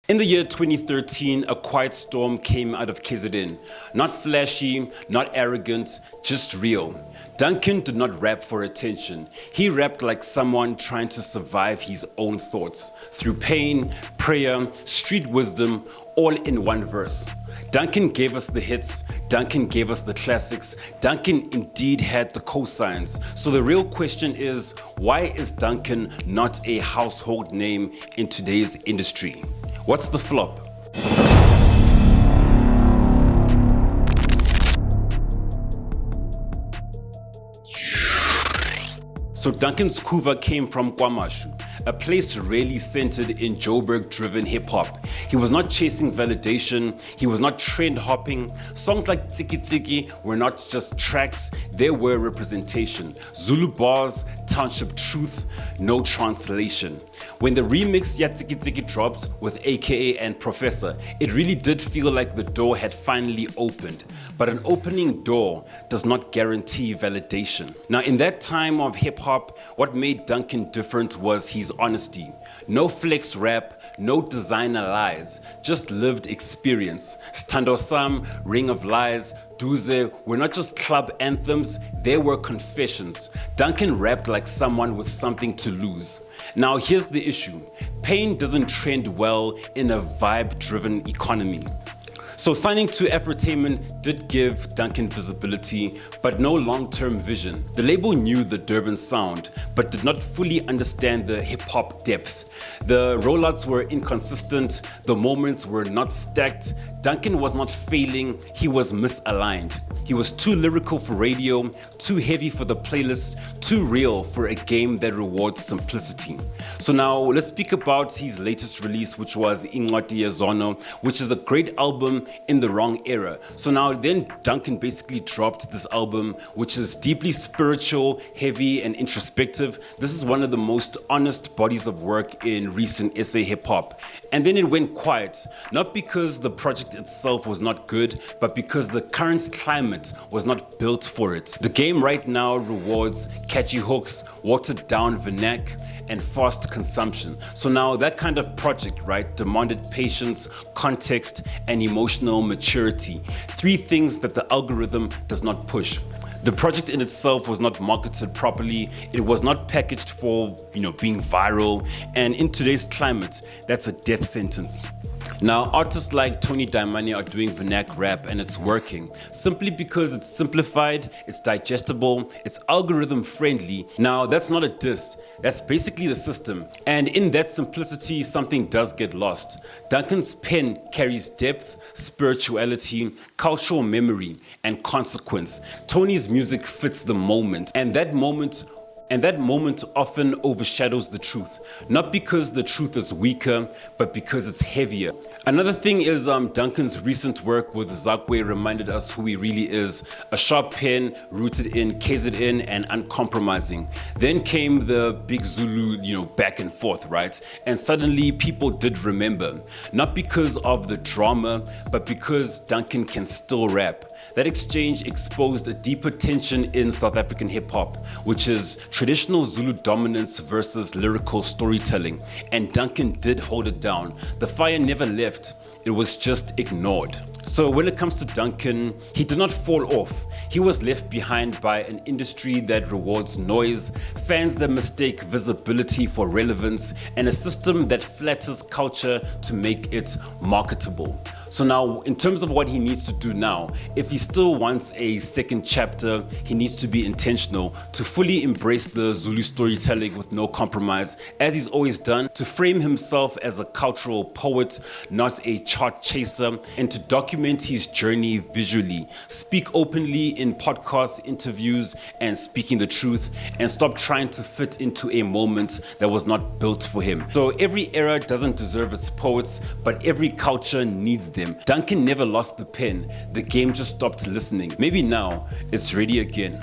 In the year 2013, a quiet storm came out of KZN. Not flashy, not arrogant, just real. Duncan did not rap for attention. He rapped like someone trying to survive his own thoughts, through pain, prayer, street wisdom, all in one verse. Duncan gave us the hits, Duncan gave us the classics, Duncan indeed had the cosigns. So the real question is, why is Duncan not a household name in today's industry? What's the flop? So Duncan's kuva came from KwaMashu, a place really centered in Joburg-driven hip-hop. He was not chasing validation, he was not trend hopping. Songs like Tiki Tiki were not just tracks, they were representation. Zulu bars, township truth, no translation. When the remix Ya Tiki Tiki dropped with AKA and Professor, it really did feel like the door had finally opened. But an opening door does not guarantee validation. Now in that time of hip-hop, what made Duncan different was his honesty. No flex rap, no designer lies, just lived experience. Stando Sam, Ring of Lies, Duze were not just club anthems, they were confessions. Duncan rapped like someone with something to lose. Now here's the issue. Pain doesn't trend well in a vibe-driven economy. So signing to Afrotainment did give Duncan visibility, but no long-term vision. The label knew the Durban sound, but did not fully understand the hip-hop depth. The rollouts were inconsistent, the moments were not stacked. Duncan was not failing, he was misaligned. He was too lyrical for radio, too heavy for the playlist, too real for a game that rewards simplicity. So now let's speak about his latest release, which was Incwadi Yezono, which is a great album in the wrong era. So now then Duncan basically dropped this album, which is deeply spiritual, heavy and introspective. This is one of the most honest bodies of work in recent SA hip-hop. And then it went quiet, not because the project itself was not good, but because the current climate was not built for it. The game right now rewards catchy hooks, watered down vernac, and fast consumption. So now that kind of project, right, demanded patience, context, and emotional maturity. Three things that the algorithm does not push. The project in itself was not marketed properly, it was not packaged for, being viral, and in today's climate, that's a death sentence. Now, artists like Tony Diamani are doing vernac rap and it's working simply because it's simplified, it's digestible, it's algorithm friendly. Now, that's not a diss, that's basically the system. And in that simplicity, something does get lost. Duncan's pen carries depth, spirituality, cultural memory, and consequence. Tony's music fits the moment, and that moment often overshadows the truth, not because the truth is weaker, but because it's heavier. Another thing is Duncan's recent work with Zakwe reminded us who he really is, a sharp pen rooted in KZN and uncompromising. Then came the big Zulu, back and forth, right? And suddenly people did remember, not because of the drama, but because Duncan can still rap. That exchange exposed a deeper tension in South African hip-hop, which is traditional Zulu dominance versus lyrical storytelling, and Duncan did hold it down. The fire never left, it was just ignored. So when it comes to Duncan, he did not fall off. He was left behind by an industry that rewards noise, fans that mistake visibility for relevance, and a system that flatters culture to make it marketable. So now, in terms of what he needs to do now, if he still wants a second chapter, he needs to be intentional, to fully embrace the Zulu storytelling with no compromise, as he's always done, to frame himself as a cultural poet, not a chart chaser, and to document his journey visually. Speak openly in podcasts, interviews, and speaking the truth, and stop trying to fit into a moment that was not built for him. So every era doesn't deserve its poets, but every culture needs them. Duncan never lost the pen, the game just stopped listening. Maybe now it's ready again.